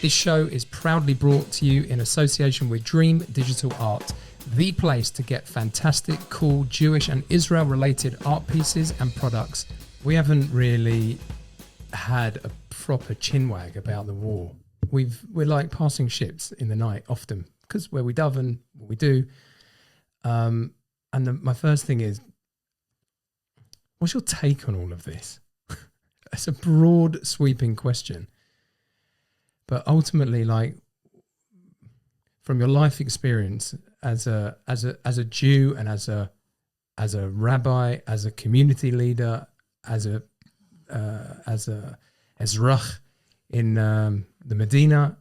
This show is proudly brought to you in association with Dream Digital Art, the place to get fantastic, cool Jewish and Israel-related art pieces and products. We haven't really had a proper chinwag about the war. We're like passing ships in the night often, because where we daven, what we do. My first thing is, what's your take on all of this? It's a broad, sweeping question. But ultimately, like, from your life experience as a Jew and as a rabbi, as a community leader, as a 𝗧𝗛𝗘 in the Medina,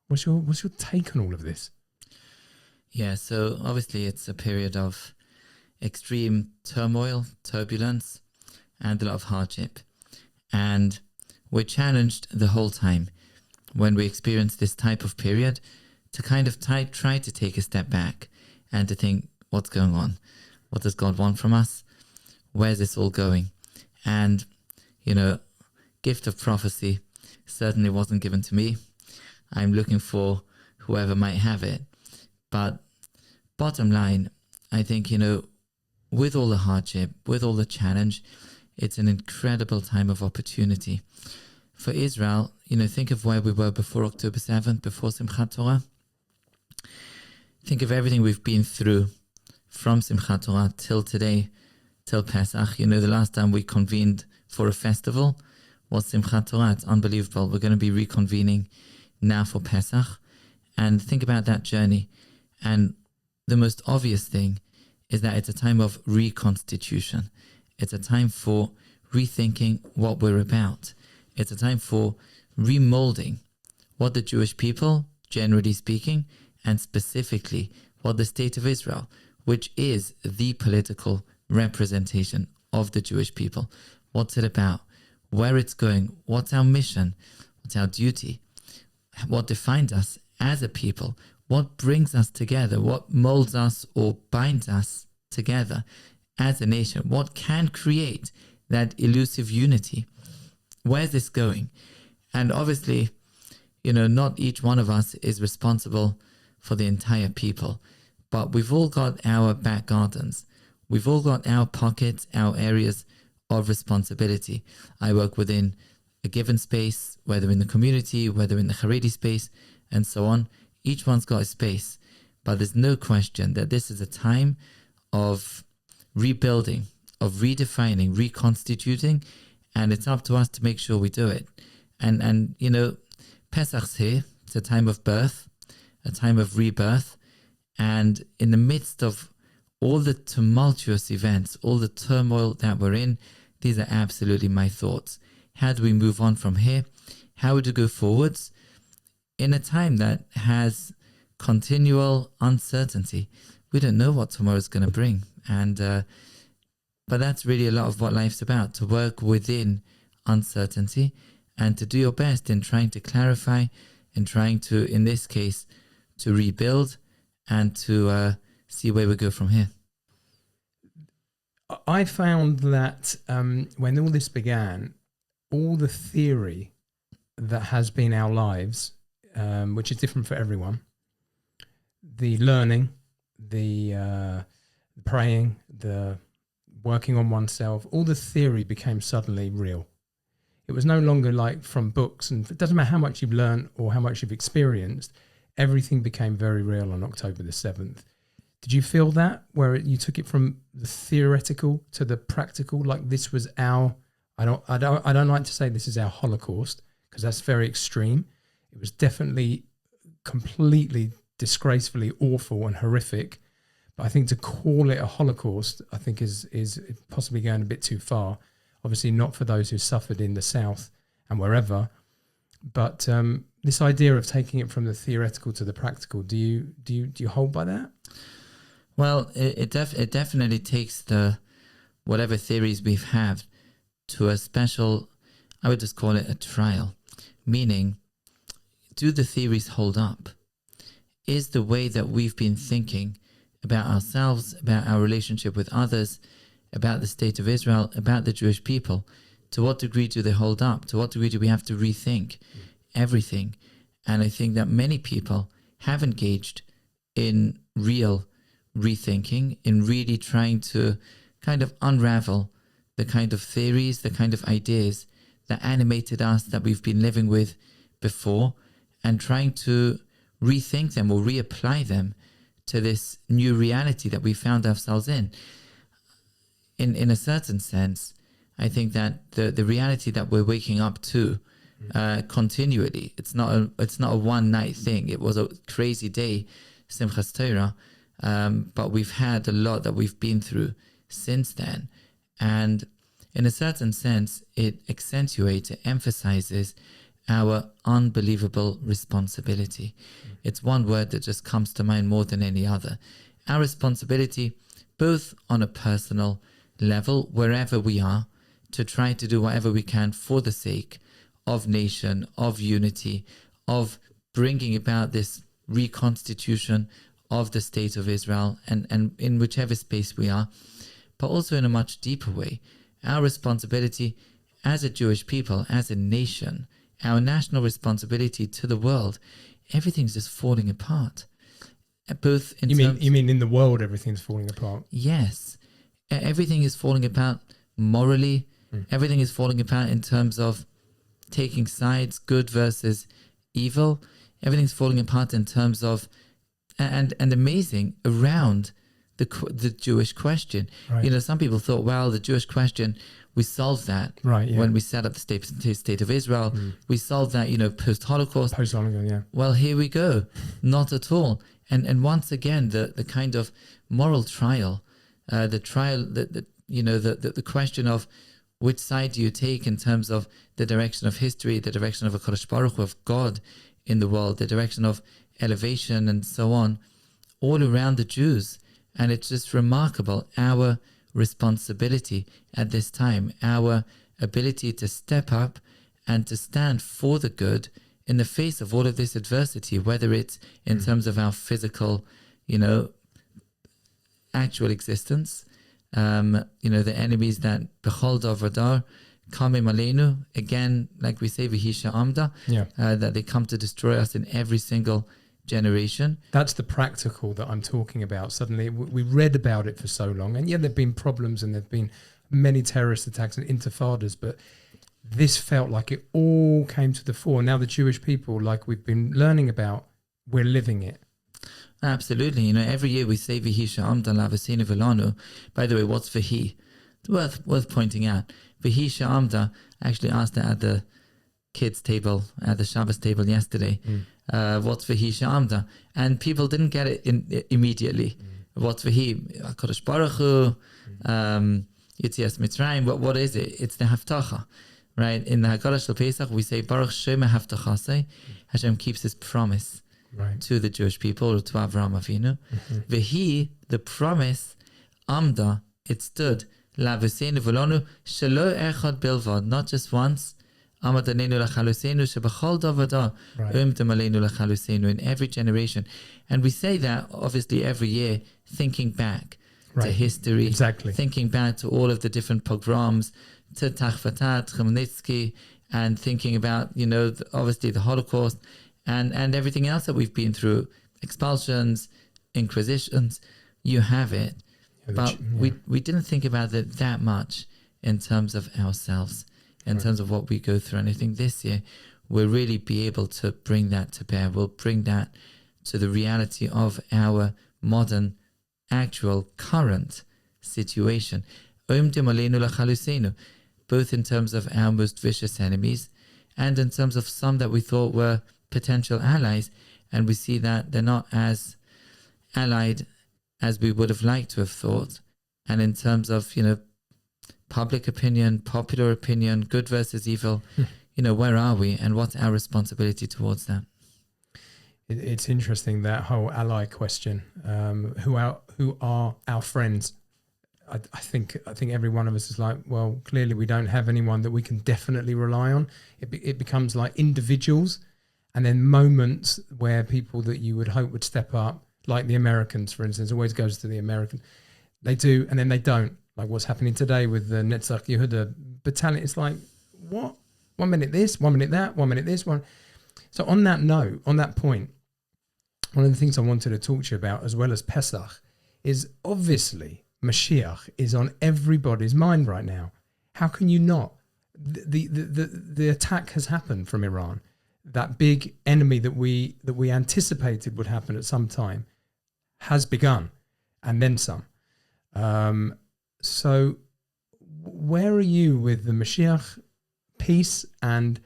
what's your take on all of this? Yeah, so obviously it's a period of extreme turmoil, turbulence, and a lot of hardship. And we're challenged the whole time when we experience this type of period to kind of try to take a step back and to think, what's going on? What does God want from us? Where's this all going? And, gift of prophecy certainly wasn't given to me. I'm looking for whoever might have it. But bottom line, I think, with all the hardship, with all the challenge, it's an incredible time of opportunity. For Israel, think of where we were before October 7th, before Simchat Torah. Think of everything we've been through from Simchat Torah till today, till Pesach. The last time we convened for a festival was Simchat Torah. It's unbelievable. We're going to be reconvening now for Pesach. And think about that journey. And the most obvious thing is that it's a time of reconstitution. It's a time for rethinking what we're about. It's a time for remolding what the Jewish people, generally speaking, and specifically what the state of Israel, which is the political representation of the Jewish people. What's it about? Where it's going? What's our mission? What's our duty? What defines us as a people? What brings us together? What molds us or binds us together as a nation? What can create that elusive unity? Where's this going? And obviously, not each one of us is responsible for the entire people, but we've all got our back gardens. We've all got our pockets, our areas of responsibility. I work within a given space, whether in the community, whether in the Haredi space, and so on. Each one's got a space, but there's no question that this is a time of rebuilding, of redefining, reconstituting, and it's up to us to make sure we do it. And Pesach's here. It's a time of birth, a time of rebirth, and in the midst of all the tumultuous events, all the turmoil that we're in, these are absolutely my thoughts. How do we move on from here? How would we go forwards in a time that has continual uncertainty? We don't know what tomorrow is going to bring. But that's really a lot of what life's about, to work within uncertainty and to do your best in trying to clarify and trying to, in this case, to rebuild and to see where we go from here. I found that when all this began, all the theory that has been our lives, which is different for everyone, the learning, the praying, the working on oneself, all the theory became suddenly real. It was no longer like from books, and it doesn't matter how much you've learned or how much you've experienced, everything became very real on October the 7th. Did you feel that, where you took it from the theoretical to the practical? Like this was our, I don't like to say this is our Holocaust, because that's very extreme. It was definitely completely disgracefully awful and horrific. But I think to call it a Holocaust, I think is possibly going a bit too far. Obviously not for those who suffered in the South and wherever. But this idea of taking it from the theoretical to the practical, do you hold by that? Well, it definitely takes the whatever theories we've had to a special, I would just call it a trial. Meaning, do the theories hold up? Is the way that we've been thinking about ourselves, about our relationship with others, about the state of Israel, about the Jewish people, to what degree do they hold up? To what degree do we have to rethink? everything. And I think that many people have engaged in real rethinking, in really trying to kind of unravel the kind of theories, the kind of ideas that animated us, that we've been living with before, and trying to rethink them or reapply them to this new reality that we found ourselves in. In a certain sense, I think that the reality that we're waking up to continually, it's not a one night thing. It was a crazy day, Simchas Torah, but we've had a lot that we've been through since then, and in a certain sense, it accentuates, it emphasizes our unbelievable responsibility. It's one word that just comes to mind more than any other. Our responsibility, both on a personal level, wherever we are, to try to do whatever we can for the sake of nation, of unity, of bringing about this reconstitution of the state of Israel, and in whichever space we are, but also in a much deeper way. Our responsibility as a Jewish people, as a nation, our national responsibility to the world, everything's just falling apart. Both in you mean in the world everything's falling apart? Yes. Everything is falling apart morally. Everything is falling apart in terms of taking sides, good versus evil. Everything's falling apart in terms of, and amazing, around the Jewish question. Right. You know, some people thought, well, the Jewish question, we solved that when we set up the state of Israel. We solved that, post-Holocaust. Post-Holocaust, yeah. Well, here we go. Not at all. And once again, the kind of moral trial, the question of which side do you take in terms of the direction of history, the direction of 𝗏 Baruch Hu, of God in the world, the direction of elevation and so on, all around the Jews. And it's just remarkable, our responsibility at this time, our ability to step up and to stand for the good in the face of all of this adversity, whether it's in terms of our physical, actual existence, the enemies that 𝗬𝗏𝗏𝗺𝗏𝗺 𝗪𝗏𝗪 aleinu, again, like we say, 𝗬𝗑𝗫 𝗪𝗏𝗔𝗖𝗛, that they come to destroy us in every single generation. That's the practical that I'm talking about. Suddenly, we read about it for so long, and there've been problems and there've been many terrorist attacks and intifadas, but this felt like it all came to the fore. Now the Jewish people, like we've been learning about, we're living it. Absolutely. Every year we say 𝗬𝗑𝗫 𝗪𝗏𝗪 𝗪𝗏𝗪. By the way, what's 𝗬𝗑𝗫? It's worth pointing out. 𝗬𝗑𝗫 𝗪𝗏, I actually asked that at the kids' table, at the Shabbos table yesterday. What's 𝗬𝗑𝗫 𝗪𝗏? And people didn't get it immediately. What's 𝗬𝗑𝗫? 𝗏 Baruch Hu, Yetzias Mitzrayim. What is it? It's the Haftacha, right? In the Haggadah Shel Pesach, we say Baruch Shema Haftachasein. Hashem keeps His promise to the Jewish people, or to Avraham Avinu. 𝗬𝗑𝗫, the promise, 𝗪𝗏, it stood. L'avosenu v'lonu shelo echad bilvad, not just once. Amad aleinu l'chalusenu shebachol davadah umdem aleinu l'chalusenu, in every generation. And we say that obviously every year, thinking back to history, thinking back to all of the different pogroms, to 𝗪𝗏𝗪 Chmielnicki, and thinking about obviously the Holocaust and everything else that we've been through, expulsions, inquisitions. You have it. But we didn't think about it that much in terms of ourselves, in terms of what we go through. And I think this year we'll really be able to bring that to bear. We'll bring that to the reality of our modern, actual, current situation. Umdem aleinu l'chalusenu, both in terms of our most vicious enemies and in terms of some that we thought were potential allies. And we see that they're not as allied as we would have liked to have thought. And in terms of, public opinion, popular opinion, good versus evil, where are we and what's our responsibility towards that? It's interesting, that whole ally question. Who are our friends? I think every one of us is like, well, clearly we don't have anyone that we can definitely rely on. It becomes like individuals, and then moments where people that you would hope would step up, like the Americans, for instance, always goes to the American. They do, and then they don't. Like what's happening today with the 𝗬𝗏 Yehuda battalion. It's like, what? 1 minute this, 1 minute that, 1 minute this, one. So on that note, on that point, one of the things I wanted to talk to you about, as well as Pesach, is obviously Mashiach is on everybody's mind right now. How can you not? The attack has happened from Iran. That big enemy that we anticipated would happen at some time has begun, and then some. So where are you with the Mashiach piece and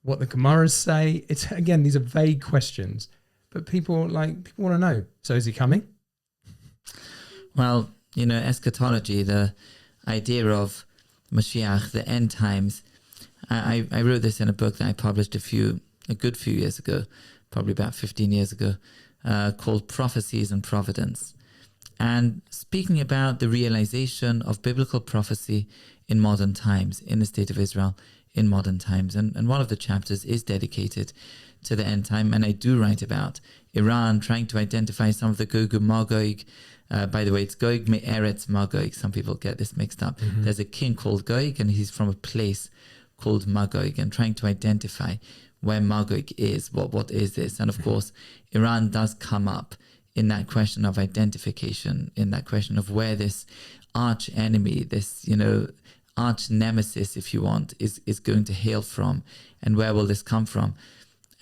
what the Gemaras say? It's, again, these are vague questions, but people want to know. So is he coming? Well, eschatology, the idea of Mashiach, the end times. I wrote this in a book that I published a good few years ago, probably about 15 years ago, called Proxies and Providence. And speaking about the realization of biblical prophecy in modern times, in the state of Israel, in modern times. And one of the chapters is dedicated to the end time. And I do write about Iran trying to identify some of the Gog and Magog. By the way, it's 𝗬𝗓𝗪 Magog. Some people get this mixed up. Mm-hmm. There's a king called Gog, and he's from a place called Magog, and trying to identify where Magog is, what is this? And of course, Iran does come up in that question of identification, in that question of where this arch enemy, this, arch nemesis, if you want, is going to hail from, and where will this come from?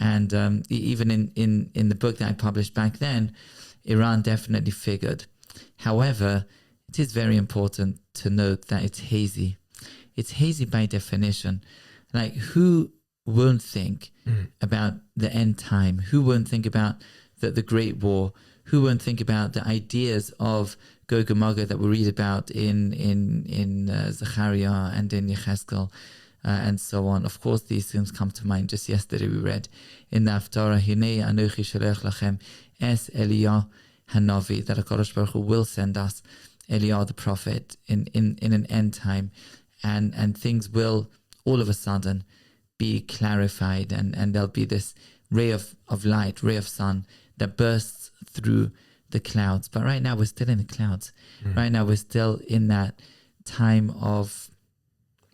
And even in the book that I published back then, Iran definitely figured. However, it is very important to note that it's hazy. It's hazy by definition. Like, who won't think about the end time? Who won't think about the Great War? Who won't think about the ideas of Gog and Magog that we read about in Zechariah and in Yechezkel and so on? Of course, these things come to mind. Just yesterday we read in the Haftarah, Hinei Anochi Sholech Lachem Es 𝗬𝗂 ☪ that HaKadosh Baruch Hu will send us Eliyahu the prophet in an end time, and things will all of a sudden be clarified, and there'll be this ray of light, ray of sun that bursts through the clouds. But right now we're still in the clouds. Right now we're still in that time of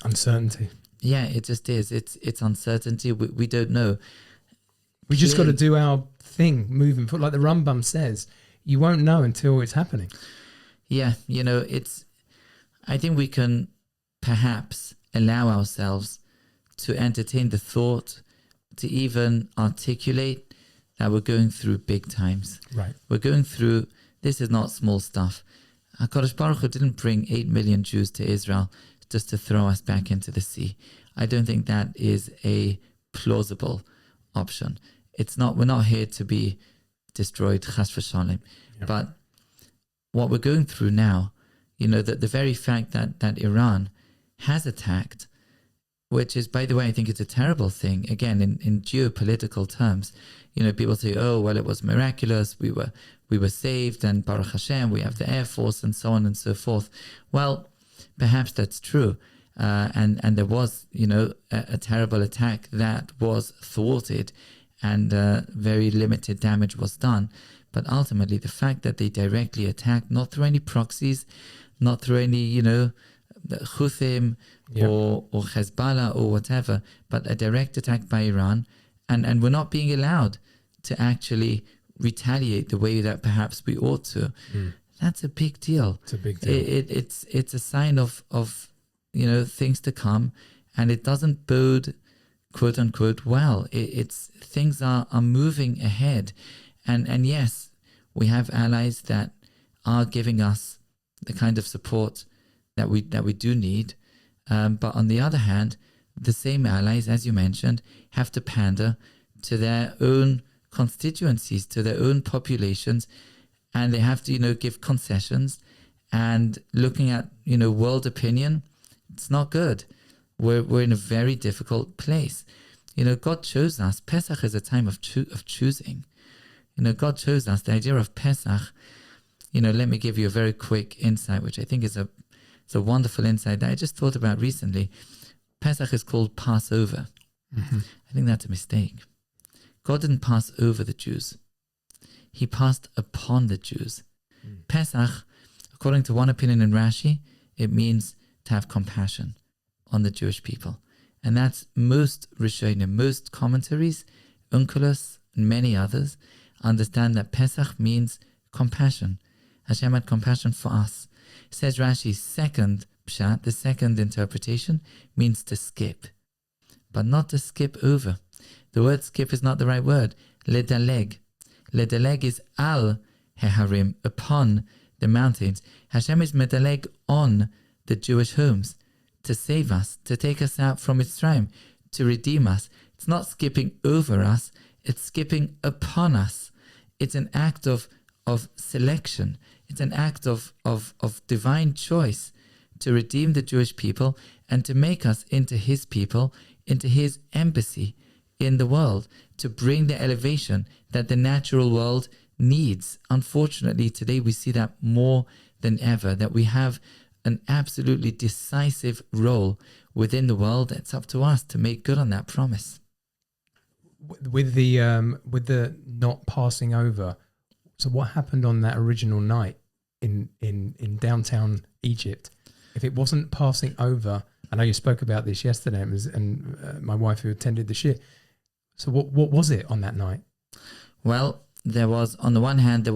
uncertainty. Yeah, it just is. It's uncertainty. We don't know. We just got to do our thing moving forward. Like the Rambam says, you won't know until it's happening. Yeah, I think we can perhaps allow ourselves to entertain the thought, to even articulate that we're going through big times. Right. We're going through, this is not small stuff. HaKadosh Baruch Hu didn't bring 8 million Jews to Israel just to throw us back into the sea. I don't think that is a plausible option. We're not here to be destroyed, chas v'shalom. Yeah. But what we're going through now, the very fact that Iran has attacked, which is, by the way, I think it's a terrible thing. Again, in geopolitical terms, people say, oh, well, it was miraculous. We were saved, and Baruch Hashem, we have the Air Force, and so on and so forth. Well, perhaps that's true. And there was, a terrible attack that was thwarted, and very limited damage was done. But ultimately, the fact that they directly attacked, not through any proxies, not through any, the Houthim or Hezbollah or whatever, but a direct attack by Iran, and we're not being allowed to actually retaliate the way that perhaps we ought to. That's a big deal. It's a big deal. It's a sign of things to come, and it doesn't bode, quote unquote, well. It's things are moving ahead, and yes, we have allies that are giving us the kind of support that we do need, but on the other hand, the same allies, as you mentioned, have to pander to their own constituencies, to their own populations, and they have to give concessions. And looking at world opinion, it's not good. We're in a very difficult place. God chose us. Pesach is a time of choosing. God chose us. The idea of Pesach, let me give you a very quick insight, which I think is a wonderful insight that I just thought about recently. Pesach is called Passover. I think that's a mistake. God didn't pass over the Jews. He passed upon the Jews. Pesach, according to one opinion in Rashi, it means to have compassion on the Jewish people. And that's most Rishonim, most commentaries Onkelos, and many others understand that Pesach means compassion. Hashem had compassion for us. Says Rashi's second pshat, the second interpretation, means to skip, but not to skip over. The word skip is not the right word. 𝗧𝗏𝗪. 𝗧𝗏𝗪 is al heharim, upon the mountains. Hashem is medaleg on the Jewish homes to save us, to take us out from Mitzrayim, to redeem us. It's not skipping over us, it's skipping upon us. It's an act of selection. It's an act of divine choice to redeem the Jewish people and to make us into his people, into his embassy in the world, to bring the elevation that the natural world needs. Unfortunately, today we see that more than ever, that we have an absolutely decisive role within the world. It's up to us to make good on that promise. With the not passing over, so what happened on that original night in downtown Egypt? If it wasn't passing over, I know you spoke about this yesterday, and my wife who attended the shir. So what was it on that night? Well, there was, on the one hand,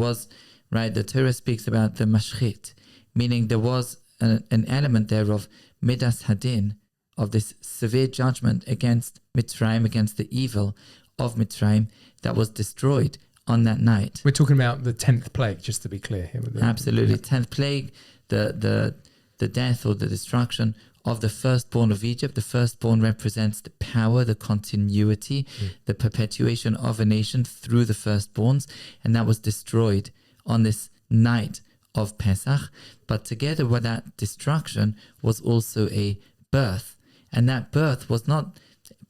right, the Torah speaks about the mashchit, meaning there was an element there of midas hadin, of this severe judgment against Mitzrayim, against the evil of Mitzrayim that was destroyed on that night. We're talking about the 10th plague, just to be clear here. Absolutely. 10th plague, the death or the destruction of the firstborn of Egypt. The firstborn represents the power, the continuity, the perpetuation of a nation through the firstborns, and that was destroyed on this night of Pesach. But together with that destruction was also a birth, and that birth was not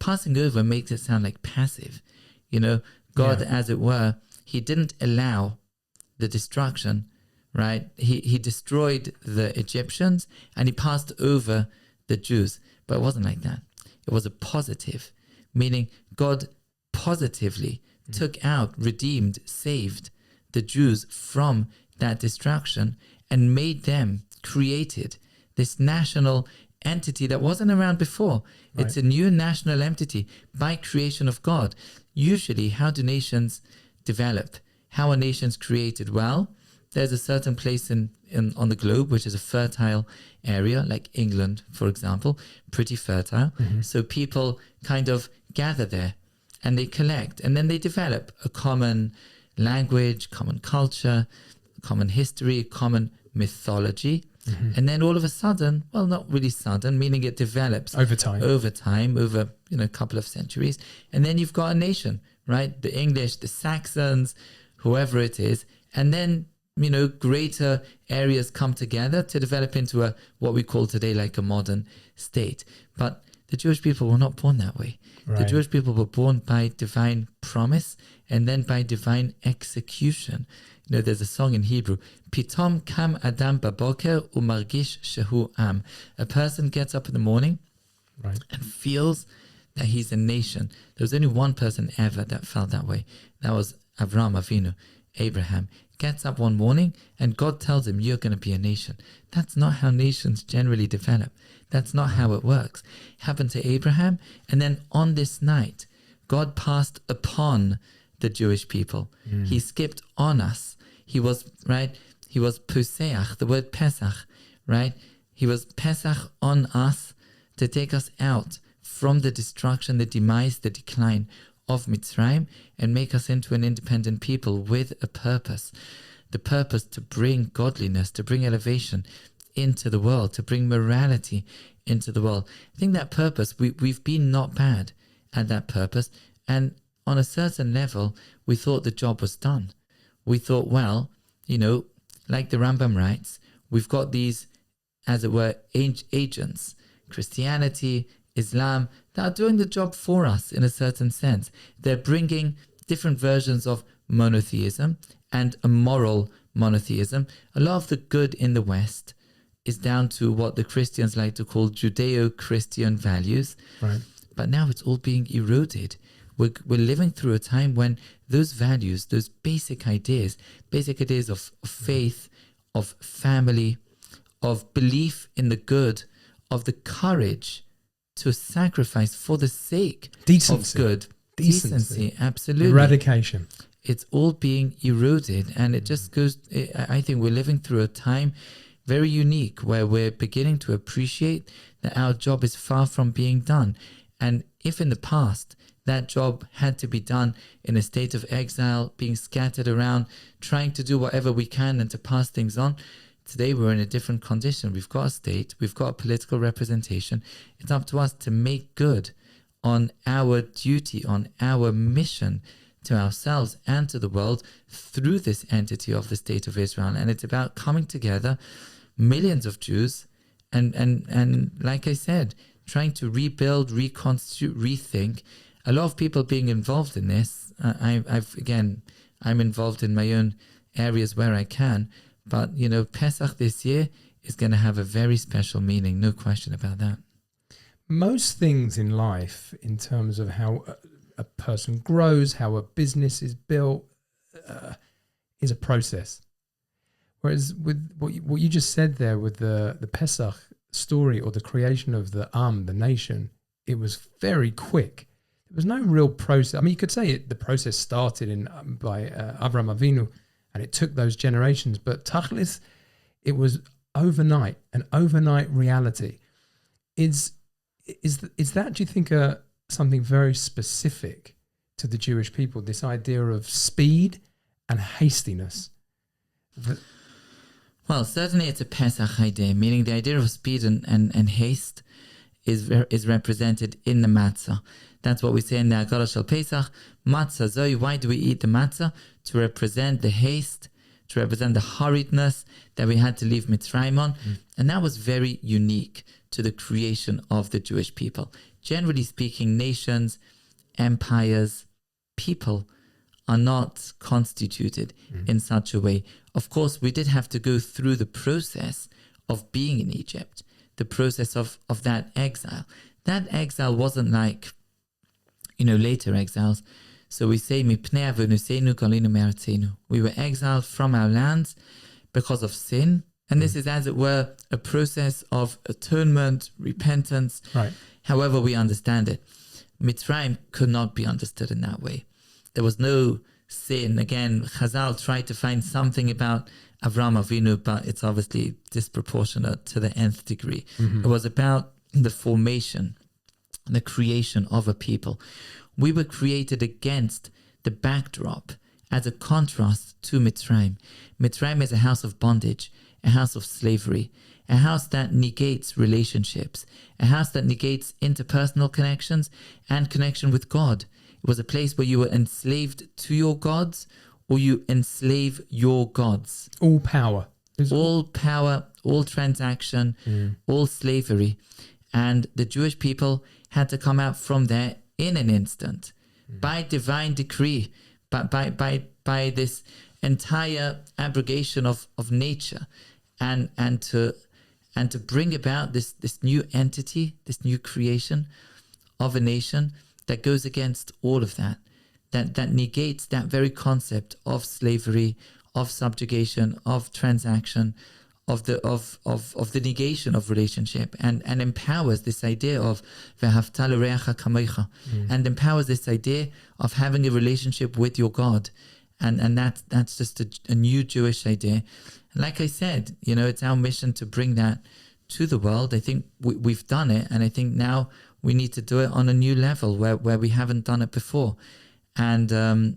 passing over. Makes it sound like passive, God, as it were, he didn't allow the destruction, right? He destroyed the Egyptians and he passed over the Jews, but it wasn't like that. It was a positive, meaning God positively took out, redeemed, saved the Jews from that destruction and made them, created this national entity that wasn't around before. Right. It's a new national entity by creation of God. Usually, how do nations develop? How are nations created? Well, there's a certain place on the globe which is a fertile area, like England, for example, pretty fertile. So people kind of gather there and they collect, and then they develop a common language, common culture, common history, common mythology. And then all of a sudden, well, not really sudden, meaning it develops over time, over a couple of centuries. And then you've got a nation, right? The English, the Saxons, whoever it is. And then, greater areas come together to develop into what we call today like a modern state. But the Jewish people were not born that way. Right. The Jewish people were born by divine promise and then by divine execution. There's a song in Hebrew, Pitom kam adam baboker umargish shehu am. A person gets up in the morning and feels that he's a nation. There was only one person ever that felt that way. That was Avraham Avinu, Abraham. Gets up one morning and God tells him, you're going to be a nation. That's not how nations generally develop. That's not how it works. It happened to Abraham, and then on this night, God passed upon the Jewish people. He skipped on us. He was, right? He was Pesach, the word Pesach, right? He was Pesach on us to take us out from the destruction, the demise, the decline of Mitzrayim, and make us into an independent people with a purpose. The purpose to bring godliness, to bring elevation into the world, to bring morality into the world. I think that purpose, we've been not bad at that purpose, and on a certain level, we thought the job was done. We thought, well, like the Rambam writes, we've got these, as it were, agents, Christianity, Islam, that are doing the job for us in a certain sense. They're bringing different versions of monotheism and a moral monotheism. A lot of the good in the West is down to what the Christians like to call Judeo-Christian values. Right. But now it's all being eroded. We're living through a time when those values, those basic ideas of faith, of family, of belief in the good, of the courage to sacrifice for the sake decency. Of good, decency, absolutely. eradication. It's all being eroded, and it just goes. I think we're living through a time very unique where we're beginning to appreciate that our job is far from being done. And if in the past that job had to be done in a state of exile, being scattered around, trying to do whatever we can and to pass things on, today we're in a different condition. We've got a state, we've got a political representation. It's up to us to make good on our duty, on our mission to ourselves and to the world through this entity of the State of Israel. And it's about coming together, millions of Jews, and like I said, trying to rebuild, reconstitute, rethink. A lot of people being involved in this. I'm involved in my own areas where I can, but Pesach this year is going to have a very special meaning, no question about that. Most things in life, in terms of how a person grows, how a business is built, is a process. Whereas with what you just said there with the Pesach story, or the creation of the nation, it was very quick. There was no real process. I mean, you could say the process started by Avraham Avinu, and it took those generations, but Tachlis, it was overnight, an overnight reality. Is that, do you think, something very specific to the Jewish people, this idea of speed and hastiness? Well, certainly it's a Pesach idea, meaning the idea of speed and haste is represented in the matzah. That's what we say in the Haggadah Shel Pesach, matzah zoi. Why do we eat the matzah? To represent the haste, to represent the hurriedness that we had to leave Mitzrayim on. And that was very unique to the creation of the Jewish people. Generally speaking, nations, empires, people are not constituted in such a way. Of course, we did have to go through the process of being in Egypt, the process of that exile. That exile wasn't like, later exiles. So we say, we were exiled from our lands because of sin. And this is, as it were, a process of atonement, repentance, right, however we understand it. Mitzrayim could not be understood in that way. There was no sin. Again, Chazal tried to find something about Avraham Avinu, but it's obviously disproportionate to the nth degree. It was about the formation, the creation of a people. We were created against the backdrop as a contrast to Mitzrayim. Mitzrayim is a house of bondage, a house of slavery, a house that negates relationships, a house that negates interpersonal connections and connection with God. It was a place where you were enslaved to your gods, or you enslave your gods. All power, all transaction, all slavery. And the Jewish people had to come out from there in an instant, by divine decree, by this entire abrogation of nature, and to bring about this new entity, this new creation of a nation that goes against all of that negates that very concept of slavery, of subjugation, of transaction, of the negation of relationship, and empowers this idea of 𝗬𝗲𝗘 𝗪𝗂𝗪𝗂, and empowers this idea of having a relationship with your God, and that's just a new Jewish idea. And like I said, it's our mission to bring that to the world. I think we've done it, and I think now we need to do it on a new level where we haven't done it before. And the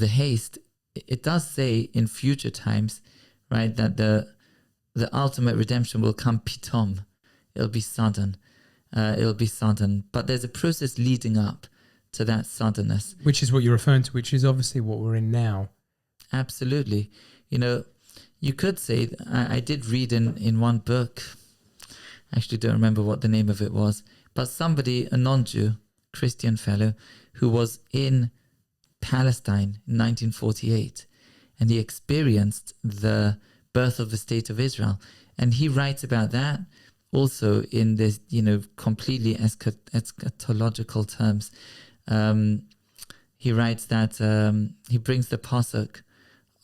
haste, it does say in future times, right, that the ultimate redemption will come pitom. It'll be sudden. But there's a process leading up to that suddenness. Which is what you're referring to, which is obviously what we're in now. Absolutely. You could say, I did read in one book, I actually don't remember what the name of it was, but somebody, a non-Jew, Christian fellow, who was in Palestine in 1948, and he experienced the birth of the State of Israel. And he writes about that also in this, completely eschatological terms. He writes that he brings the pasuk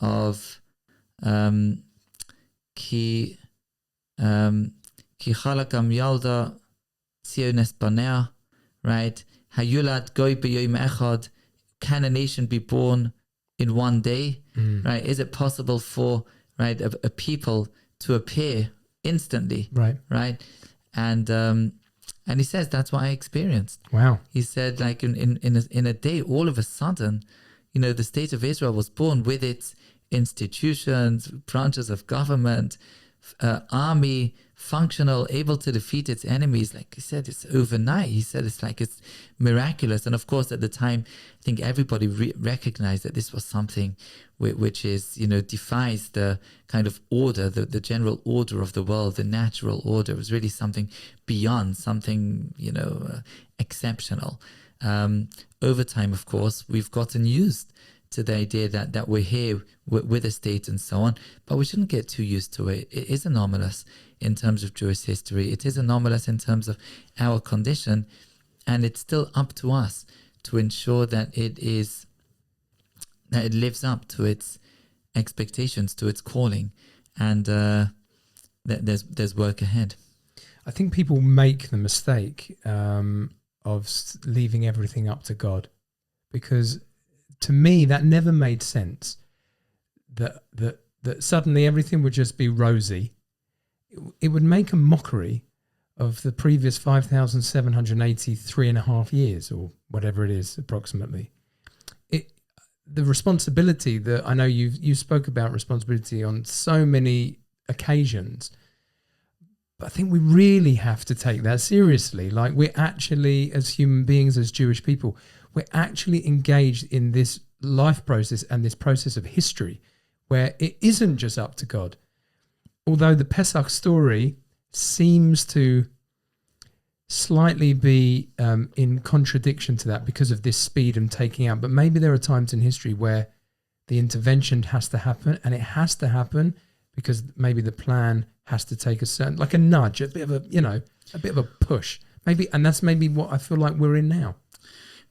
of ki chalakam yalda tziones banea, right? 𝗬𝗓𝗘 𝗪𝗚𝗧, can a nation be born in one day? Right? Is it possible for a people to appear instantly? Right? And he says that's what I experienced. Wow. He said, like in a day, all of a sudden, the state of Israel was born with its institutions, branches of government, army, functional, able to defeat its enemies. Like he said, it's overnight. He said it's miraculous. And of course, at the time, I think everybody recognized that this was something which is, defies the kind of order, the general order of the world, the natural order. It was really something beyond, something, exceptional. Over time, of course, we've gotten used to the idea that we're here with a state and so on, but we shouldn't get too used to it. It is anomalous in terms of Jewish history. It is anomalous in terms of our condition, and it's still up to us to ensure that it lives up to its expectations, to its calling, and that there's work ahead. I think people make the mistake of leaving everything up to God, because to me that never made sense. That suddenly everything would just be rosy. It would make a mockery of the previous 5,783.5 years, or whatever it is, approximately. The responsibility that I know you spoke about responsibility on so many occasions, but I think we really have to take that seriously. Like, we're actually, as human beings, as Jewish people, we're actually engaged in this life process and this process of history where it isn't just up to God. Although the Pesach story seems to slightly be in contradiction to that because of this speed and taking out, but maybe there are times in history where the intervention has to happen, and it has to happen because maybe the plan has to take a certain, like a nudge, a bit of a push, maybe, and that's maybe what I feel like we're in now.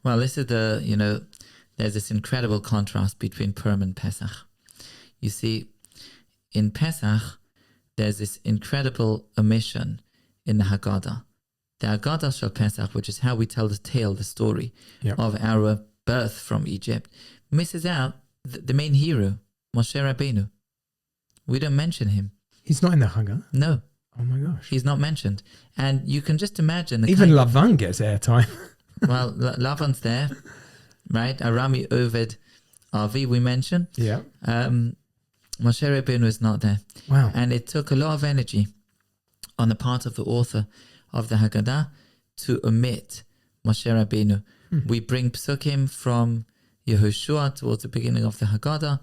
Well, this is there's this incredible contrast between Purim and Pesach. You see, in Pesach, there's this incredible omission in the Haggadah. The Haggadah Shel Pesach, which is how we tell the tale, the story of our birth from Egypt, misses out the main hero, Moshe Rabbeinu. We don't mention him. He's not in the Haggadah? No. Oh my gosh. He's not mentioned. And you can just imagine... Even Lavan gets airtime. Well, Lavan's there, right? Arami 𝗬𝗗𝗏 we mentioned. Yeah. Moshe Rabbeinu is not there. Wow. And it took a lot of energy on the part of the author of the Haggadah to omit Moshe Rabbeinu. We bring psukim from Yehoshua towards the beginning of the Haggadah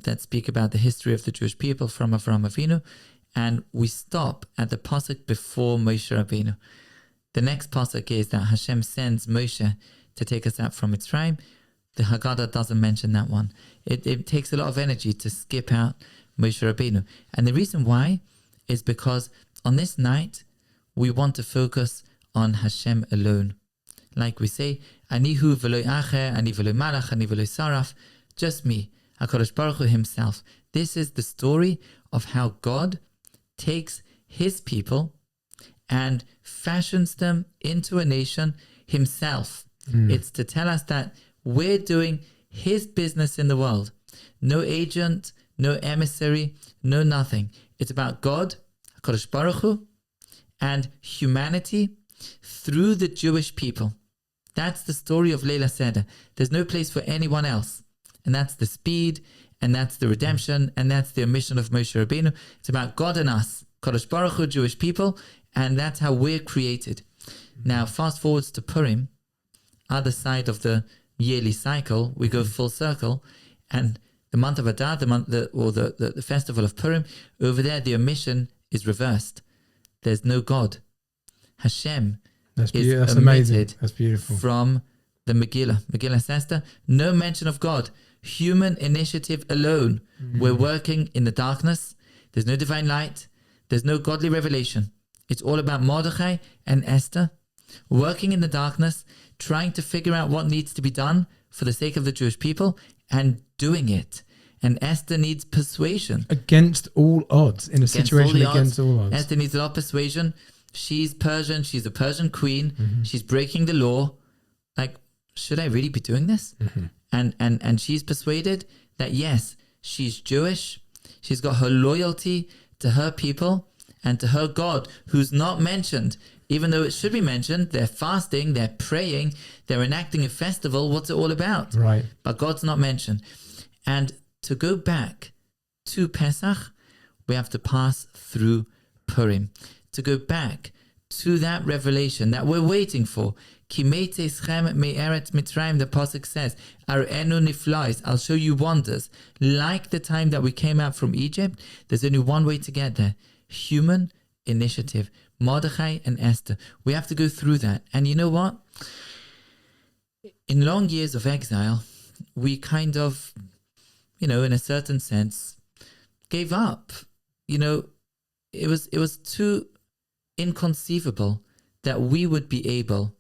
that speak about the history of the Jewish people from Avraham Avinu, and we stop at the pasuk before Moshe Rabbeinu. The next pasuk is that Hashem sends Moshe to take us out from Mitzrayim. The Haggadah doesn't mention that one. It takes a lot of energy to skip out Moshe Rabbeinu. And the reason why is because on this night, we want to focus on Hashem alone. Like we say, Ani hu v'lo acher, ani v'lo malach, ani v'lo saraf, just me, HaKadosh Baruch Hu himself. This is the story of how God takes his people and fashions them into a nation himself. It's to tell us that we're doing his business in the world. No agent, no emissary, no nothing. It's about God, HaKadosh Baruch Hu, and humanity through the Jewish people. That's the story of Leila Seder. There's no place for anyone else. And that's the speed, and that's the redemption, and that's the omission of Moshe Rabbeinu. It's about God and us, Kadosh Baruch Hu, Jewish people, and that's how we're created. Now, fast forwards to Purim, other side of the yearly cycle, we go full circle, and the month of Adar, the festival of Purim, over there the omission is reversed. There's no God. Hashem that's is omitted. That's beautiful. From the Megillah Esther. No mention of God. Human initiative alone. We're working in the darkness. There's no divine light. There's no godly revelation. It's all about Mordechai and Esther working in the darkness, trying to figure out what needs to be done for the sake of the Jewish people and doing it. And Esther needs persuasion. Against all odds, in a situation against all odds. Esther needs a lot of persuasion. She's Persian. She's a Persian queen. She's breaking the law, should I really be doing this? And she's persuaded that yes, she's Jewish. She's got her loyalty to her people and to her God, who's not mentioned, even though it should be mentioned. They're fasting, they're praying, they're enacting a festival. What's it all about? Right. But God's not mentioned. And to go back to Pesach, we have to pass through Purim. To go back to that revelation that we're waiting for. 𝗬𝗓𝗪𝗓𝗪 𝗪𝗔𝗪, the Pasuk says, 𝗪𝗪נו נפלאות, I'll show you wonders. Like the time that we came out from Egypt, there's only one way to get there. Human initiative. Mordechai and Esther. We have to go through that. And you know what? In long years of exile, we kind of, in a certain sense, gave up. It was too inconceivable that we would be able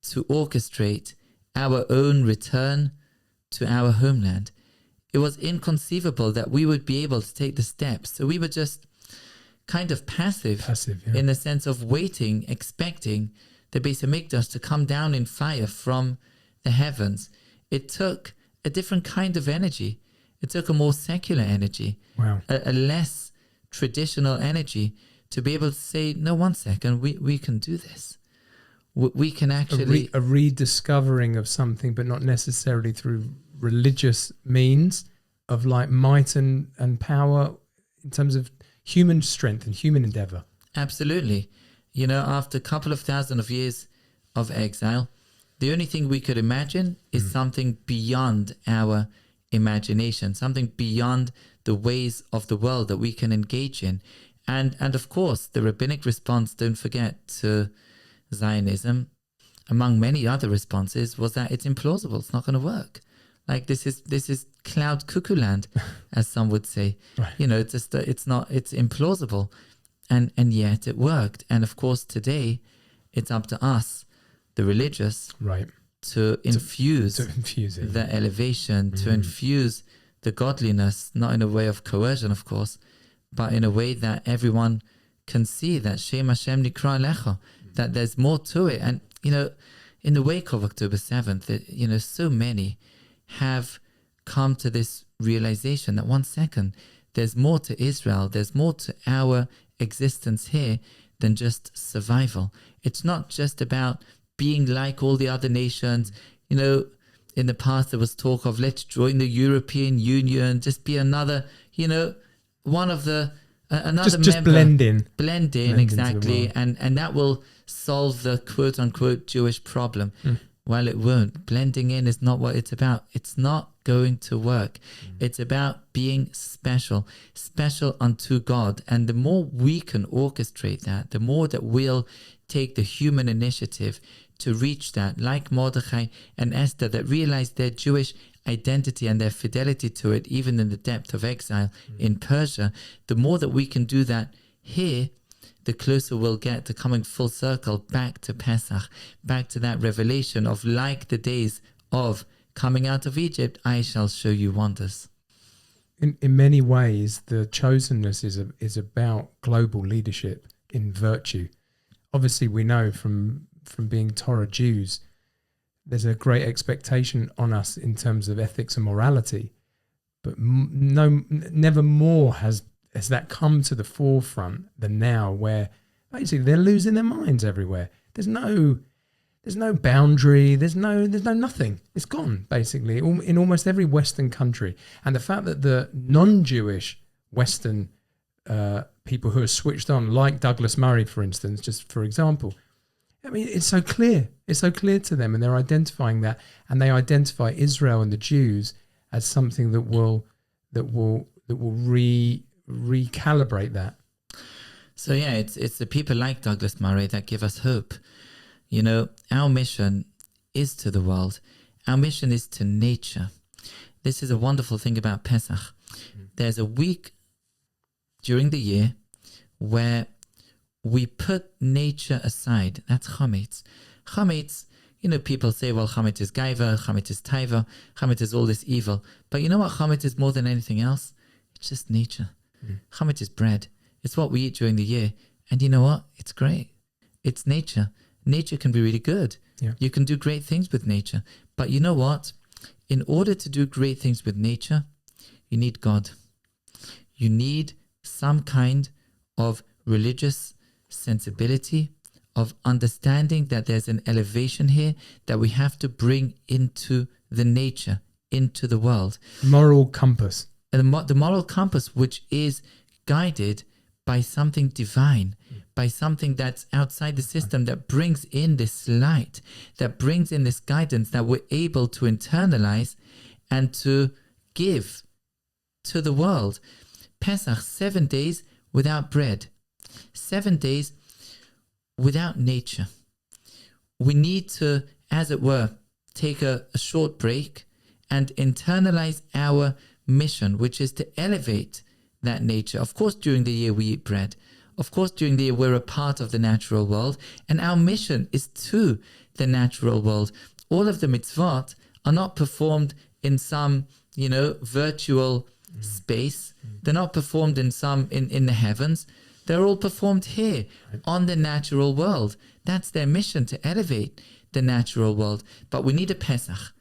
to orchestrate our own return to our homeland. It was inconceivable that we would be able to take the steps. So we were just kind of passive yeah. In the sense of waiting, expecting the Beis HaMikdash to come down in fire from the heavens. It took a different kind of energy. It took a more secular energy, wow. a less traditional energy to be able to say, no, one second, we can do this. We can actually... A rediscovering of something, but not necessarily through religious means of like might and power in terms of human strength and human endeavor. Absolutely. After a couple of thousand of years of exile, the only thing we could imagine is something beyond our imagination, something beyond the ways of the world that we can engage in. And of course, the rabbinic response, don't forget, to Zionism, among many other responses, was that it's implausible. It's not going to work. Like this is cloud cuckoo land, as some would say. Right. It's implausible, and yet it worked. And of course, today, it's up to us, the religious, right, to infuse it. The elevation, to infuse the godliness, not in a way of coercion, of course, but in a way that everyone can see that Shem Hashem Nikra Lecha, that there's more to it. And, in the wake of October 7th, so many have come to this realization that 1 second, there's more to Israel, there's more to our existence here than just survival. It's not just about being like all the other nations. In the past there was talk of let's join the European Union, just be another, one of the another just member. Blend in exactly, and that will solve the quote unquote Jewish problem. Well, it won't. Blending in is not what it's about. It's not going to work. It's about being special unto God. And the more we can orchestrate that, the more that we'll take the human initiative to reach that, like Mordechai and Esther, that realized their Jewish identity and their fidelity to it, even in the depth of exile in Persia. The more that we can do that here, the closer we'll get to coming full circle back to Pesach, back to that revelation of, like the days of coming out of Egypt, I shall show you wonders. In many ways, the chosenness is about global leadership in virtue. Obviously, we know from being Torah Jews, there's a great expectation on us in terms of ethics and morality, but never more has that come to the forefront than now, where basically they're losing their minds everywhere. There's no boundary. There's no nothing. It's gone basically in almost every Western country. And the fact that the non-Jewish Western people who are switched on, like Douglas Murray, for instance, just for example, I mean, it's so clear. It's so clear to them, and they're identifying that, and they identify Israel and the Jews as something that will recalibrate that. So yeah, it's the people like Douglas Murray that give us hope. Our mission is to the world. Our mission is to nature. This is a wonderful thing about Pesach. There's a week during the year where we put nature aside. That's chametz. Chametz, people say, well, chametz is gaiva, chametz is taiva, chametz is all this evil. But you know what chametz is more than anything else? It's just nature. Chametz is bread. It's what we eat during the year. And you know what? It's great. It's nature. Nature can be really good. Yeah. You can do great things with nature. But you know what? In order to do great things with nature, you need God. You need some kind of religious sensibility, of understanding that there's an elevation here that we have to bring into the nature, into the world. Moral compass. And the moral compass, which is guided by something divine, by something that's outside the system, that brings in this light, that brings in this guidance that we're able to internalize and to give to the world. Pesach, 7 days without bread, 7 days without nature. We need to, as it were, take a short break and internalize our mission, which is to elevate that nature. Of course, during the year we eat bread. Of course, during the year we're a part of the natural world, and our mission is to the natural world. All of the mitzvot are not performed in some, virtual space. They're not performed in the heavens. They're all performed here on the natural world. That's their mission, to elevate the natural world. But we need a Pesach.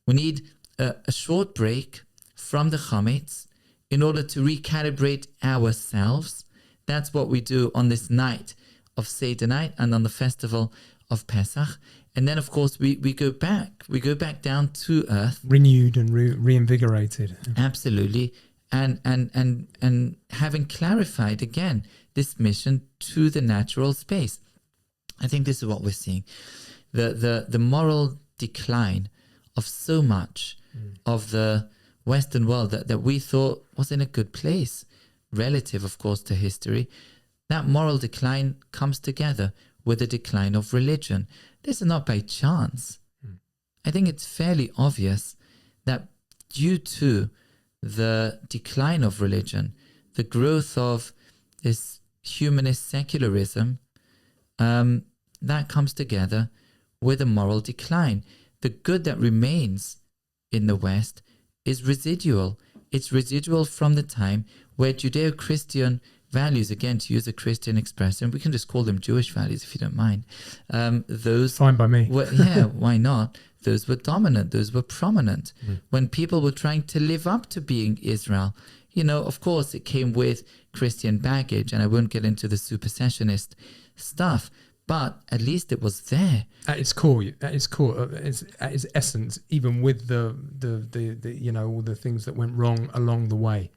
We need a short break from the chametz in order to recalibrate ourselves. That's what we do on this night of Seder night and on the festival of Pesach. And then, of course, we go back. We go back down to earth. Renewed and reinvigorated. Absolutely. And having clarified, again, this mission to the natural space. I think this is what we're seeing. The moral decline of so much of the Western world that we thought was in a good place, relative, of course, to history. That moral decline comes together with the decline of religion. This is not by chance. I think it's fairly obvious that due to the decline of religion, the growth of this humanist secularism, that comes together with a moral decline. The good that remains in the West is residual. It's residual from the time where Judeo-Christian values, again, to use a Christian expression, we can just call them Jewish values if you don't mind. Those fine by me. Why not? Those were dominant. Those were prominent. When people were trying to live up to being Israel, of course, it came with Christian baggage, and I won't get into the supersessionist stuff, but at least it was there. At its core, at its essence, even with the all the things that went wrong along the way.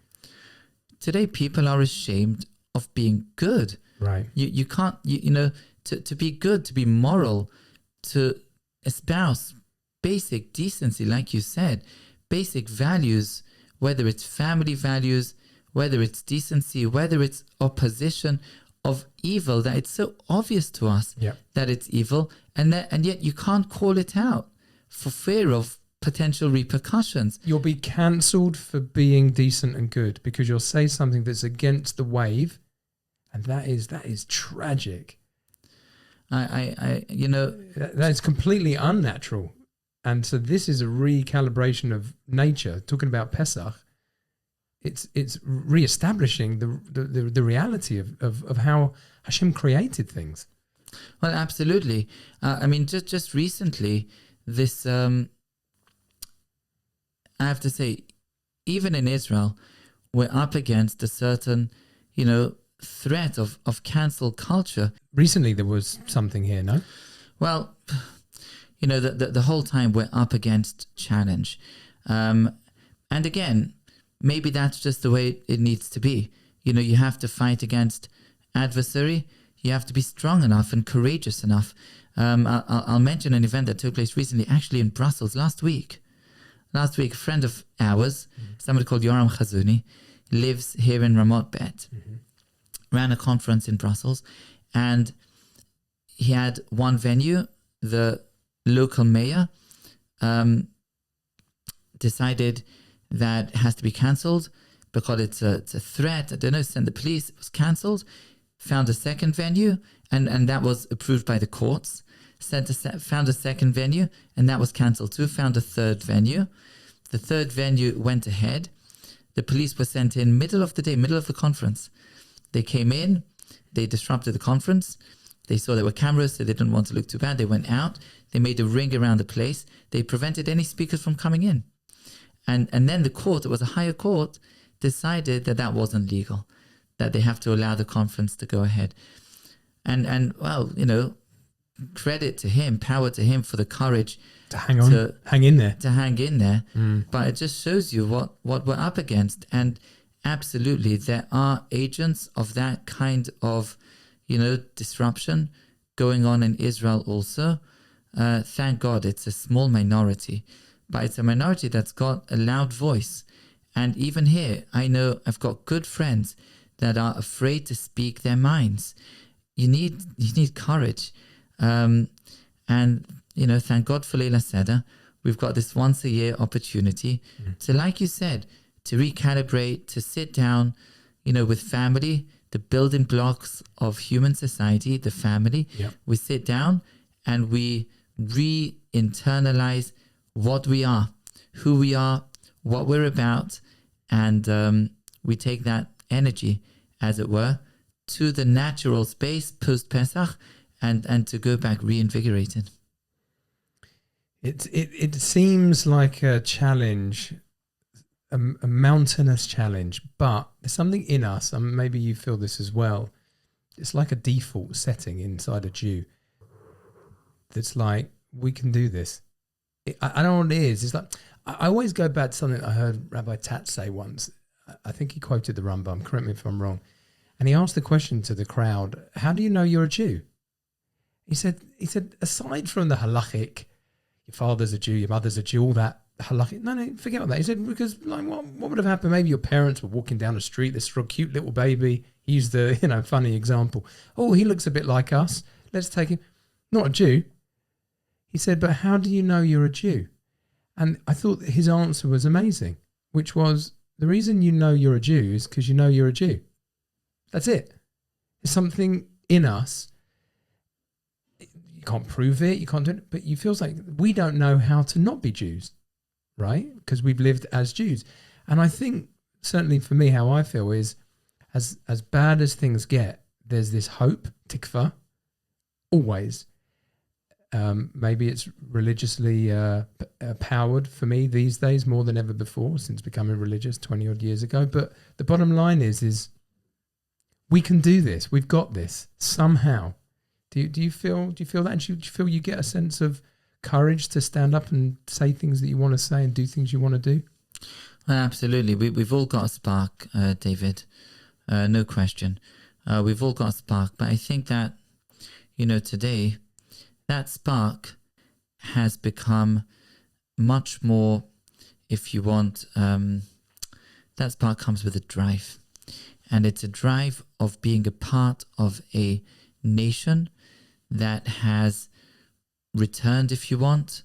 Today, people are ashamed of being good. Right. You can't, to be good, to be moral, to espouse basic decency, like you said, basic values, whether it's family values, whether it's decency, whether it's opposition of evil, that it's so obvious to us that it's evil, and yet you can't call it out for fear of potential repercussions. You'll be cancelled for being decent and good because you'll say something that's against the wave, and that is tragic. That is completely unnatural. And so this is a recalibration of nature. Talking about Pesach, it's re-establishing the reality of how Hashem created things. Well, absolutely. Just recently, this I have to say, even in Israel, we're up against a certain, threat of cancel culture. Recently, there was something here, no? Well, the whole time we're up against challenge. And again, maybe that's just the way it needs to be. You have to fight against adversary. You have to be strong enough and courageous enough. I'll mention an event that took place recently, actually in Brussels last week. Last week, a friend of ours, somebody called Yoram Chazuni, lives here in Ramot Bet, ran a conference in Brussels, and he had one venue. The local mayor decided that it has to be cancelled because it's a threat. I don't know, send the police. It was cancelled. Found a second venue, and that was approved by the courts. Found a second venue, and that was cancelled too. Found a third venue. The third venue went ahead. The police were sent in middle of the day, middle of the conference. They came in, they disrupted the conference, They saw there were cameras, so they didn't want to look too bad. They went out. They made a ring around the place. They prevented any speakers from coming in. And then the court, it was a higher court, decided that that wasn't legal, that they have to allow the conference to go ahead. And well, you know, credit to him, power to him for the courage to hang in there. But it just shows you what we're up against. And absolutely, there are agents of that kind of, you know, disruption going on in Israel also. Thank God it's a small minority, but it's a minority that's got a loud voice. And even here, I know I've got good friends that are afraid to speak their minds. You need courage. And, you know, thank God for 𝗪𝗓 𝗪𝗔𝗪. We've got this once a year opportunity to, like you said, to recalibrate, to sit down, you know, with family, the building blocks of human society, the family. Yep. We sit down and we re-internalize what we are, who we are, what we're about, and we take that energy, as it were, to the natural space post-Pesach and to go back reinvigorated. It seems like a challenge, a mountainous challenge, but there's something in us, and maybe you feel this as well. It's like a default setting inside a Jew that's like, we can do this. I don't know what it is. It's like, I always go back to something I heard Rabbi Tat say once. I think he quoted the Rambam, correct me if I'm wrong. And he asked the question to the crowd, how do you know you're a Jew? He said, aside from the halachic, your father's a Jew, your mother's a Jew, all that halachic. No, forget about that. He said, because like, what would have happened? Maybe your parents were walking down the street, this cute little baby. He used the, funny example. Oh, he looks a bit like us. Let's take him. Not a Jew. He said, but how do you know you're a Jew? And I thought his answer was amazing, which was, the reason you know you're a Jew is because you know you're a Jew. That's it. There's something in us. You can't prove it, you can't do it, but you feel like we don't know how to not be Jews, right? Because we've lived as Jews. And I think, certainly for me, how I feel is, as bad as things get, there's this hope, tikva, always. Maybe it's religiously powered for me these days more than ever before, since becoming religious 20 odd years ago. But the bottom line is we can do this. We've got this somehow. Do you feel that? And do you feel you get a sense of courage to stand up and say things that you want to say and do things you want to do? Well, absolutely. We've all got a spark, David. No question. We've all got a spark. But I think that, today, that spark has become much more, if you want, that spark comes with a drive. And it's a drive of being a part of a nation that has returned, if you want,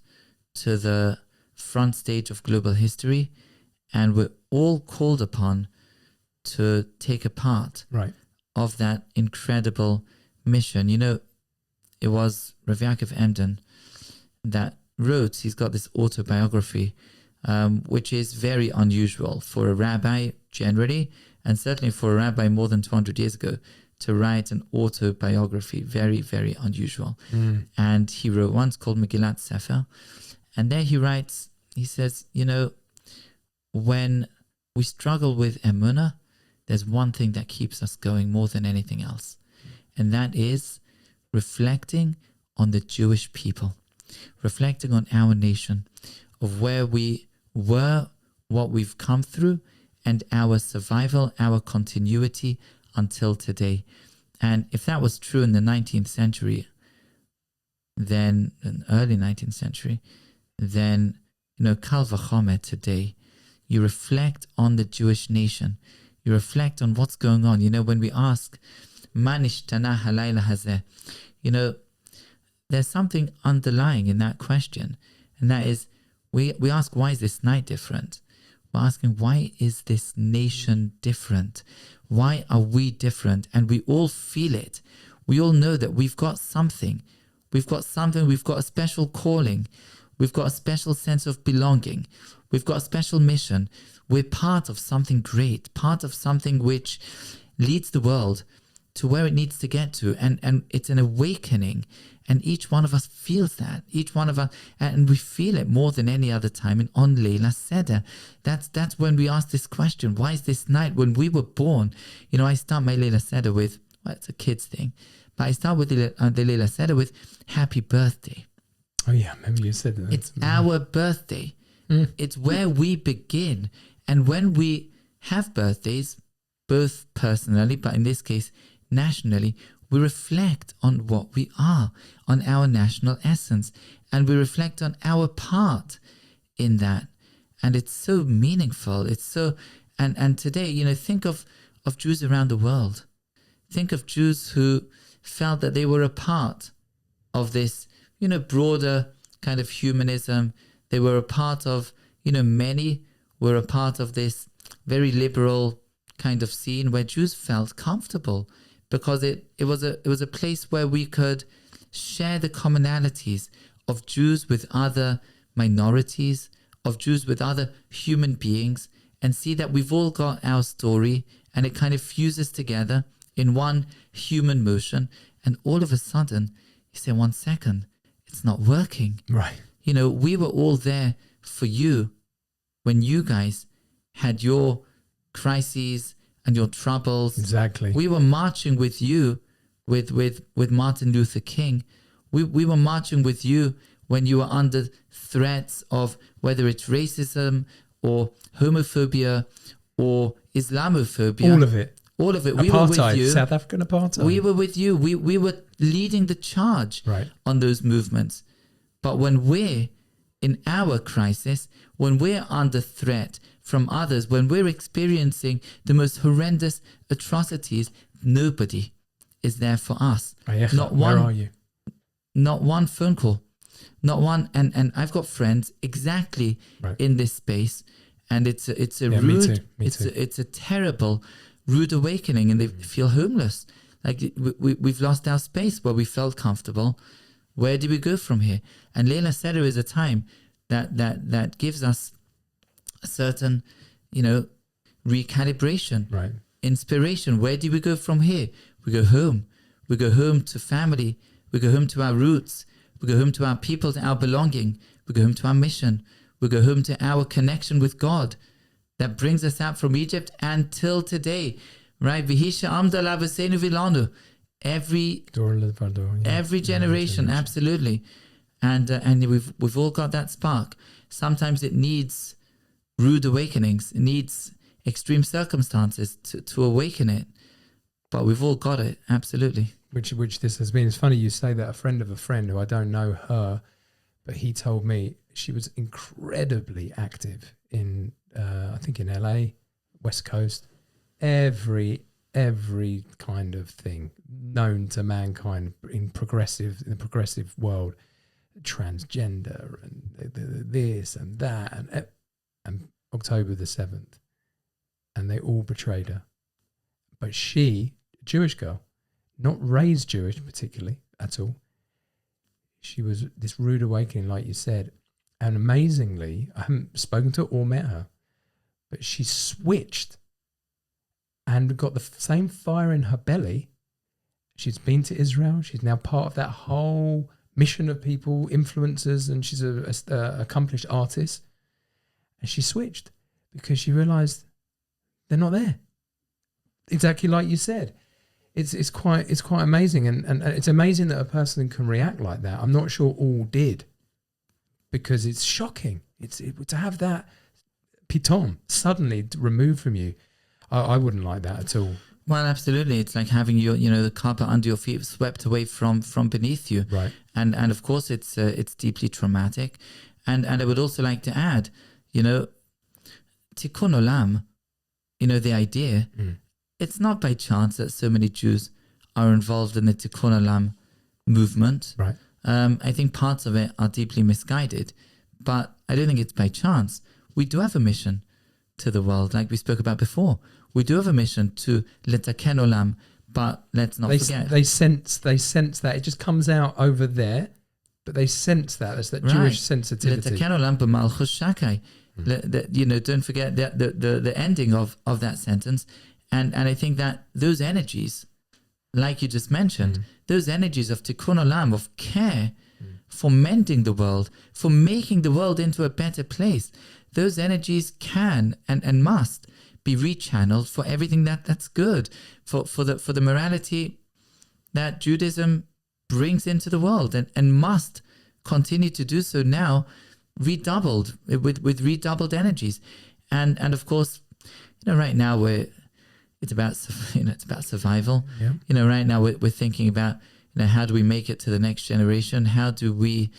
to the front stage of global history. And we're all called upon to take a part of that incredible mission. It was Rav Yaakov Emden that wrote, he's got this autobiography, which is very unusual for a rabbi generally, and certainly for a rabbi more than 200 years ago, to write an autobiography. Very, very unusual. And he wrote once called Megillat Sefer. And there he writes, he says, when we struggle with emunah, there's one thing that keeps us going more than anything else. And that is reflecting on the Jewish people, reflecting on our nation, of where we were, what we've come through, and our survival, our continuity until today. And if that was true in the 19th century, then in early 19th century, then, kal v'chomer today, you reflect on the Jewish nation. You reflect on what's going on. When we ask, ma nishtana halayla hazeh, there's something underlying in that question. And that is, we ask, why is this night different? We're asking, why is this nation different? Why are we different? And we all feel it. We all know that we've got something. We've got a special calling. We've got a special sense of belonging. We've got a special mission. We're part of something great, part of something which leads the world to where it needs to get to. And it's an awakening. And each one of us feels that. Each one of us, and we feel it more than any other time. And on 𝗧𝗪 𝗧𝗔, that's when we ask this question, why is this night when we were born? You know, I start my 𝗧𝗪 𝗧𝗔 with, well, it's a kid's thing, but I start with the 𝗧𝗪 𝗧𝗔 with happy birthday. Oh yeah, maybe you said that. It's our birthday. It's where we begin. And when we have birthdays, both personally, but in this case, nationally, we reflect on what we are, on our national essence, and we reflect on our part in that. And it's so meaningful. It's so, and today, you know, think of Jews around the world. Think of Jews who felt that they were a part of this, you know, broader kind of humanism. They were a part of, you know, many were a part of this very liberal kind of scene where Jews felt comfortable, because it was a place where we could share the commonalities of Jews with other minorities, of Jews with other human beings, and see that we've all got our story, and it kind of fuses together in one human motion. And all of a sudden, you say, 1 second, it's not working. Right. You know, we were all there for you when you guys had your crises and your troubles. Exactly. We were marching with you, with Martin Luther King. We were marching with you when you were under threats of whether it's racism or homophobia or Islamophobia. All of it. All of it. Apartheid, we were with you. South African apartheid. We were with you. We were leading the charge on those movements. But when we're in our crisis, when we're under threat from others, when we're experiencing the most horrendous atrocities, nobody is there for us. Not one. Where are you? Not one phone call. Not one. And I've got friends exactly in this space, and it's a rude, me too. It's a terrible, rude awakening, and they feel homeless. Like we've lost our space where we felt comfortable. Where do we go from here? And 𝗧𝗪 𝗧𝗔 is a time that gives us a certain, you know, recalibration, inspiration. Where do we go from here? We go home. We go home to family. We go home to our roots. We go home to our people, to our belonging. We go home to our mission. We go home to our connection with God that brings us out from Egypt until today, right? 𝗬𝗓𝗄 𝗪𝗔𝗪 𝗪𝗔𝗪 every generation, absolutely. And we've all got that spark. Sometimes it needs rude awakenings. It needs extreme circumstances to awaken it. But we've all got it, absolutely. Which this has been. It's funny you say that. A friend of a friend who I don't know her, but he told me she was incredibly active in, I think in LA, West Coast, every kind of thing known to mankind in the progressive world, transgender and this and that, and October the 7th, and they all betrayed her. But she, a Jewish girl, not raised Jewish particularly at all, she was this rude awakening, like you said. And amazingly, I haven't spoken to her or met her, but she switched and got the same fire in her belly. She's been to Israel. She's now part of that whole mission of people, influencers, and she's a accomplished artist. And she switched because she realized they're not there. Exactly like you said. It's quite amazing, and it's amazing that a person can react like that. I'm not sure all did, because it's shocking. To have that pitom suddenly removed from you. I wouldn't like that at all. Well, absolutely. It's like having the carpet under your feet swept away from beneath you. Right. And of course it's deeply traumatic. And I would also like to add, tikkun olam, the idea, it's not by chance that so many Jews are involved in the tikkun olam movement. Right. I think parts of it are deeply misguided, but I don't think it's by chance. We do have a mission to the world, like we spoke about before. We do have a mission to letaken olam, but let's not forget. They sense that. It just comes out over there, but they sense that. There's that Jewish sensitivity. Letaken olam b'malchus shakai. Don't forget the ending of that sentence. And I think that those energies like you just mentioned, those energies of tikkun olam, of care, for mending the world, for making the world into a better place, those energies can and must be rechanneled for everything that's good, for the morality that Judaism brings into the world, and must continue to do so now, redoubled with redoubled energies, and of course, right now it's about survival. Yeah. Right now we're thinking about how do we make it to the next generation? How do we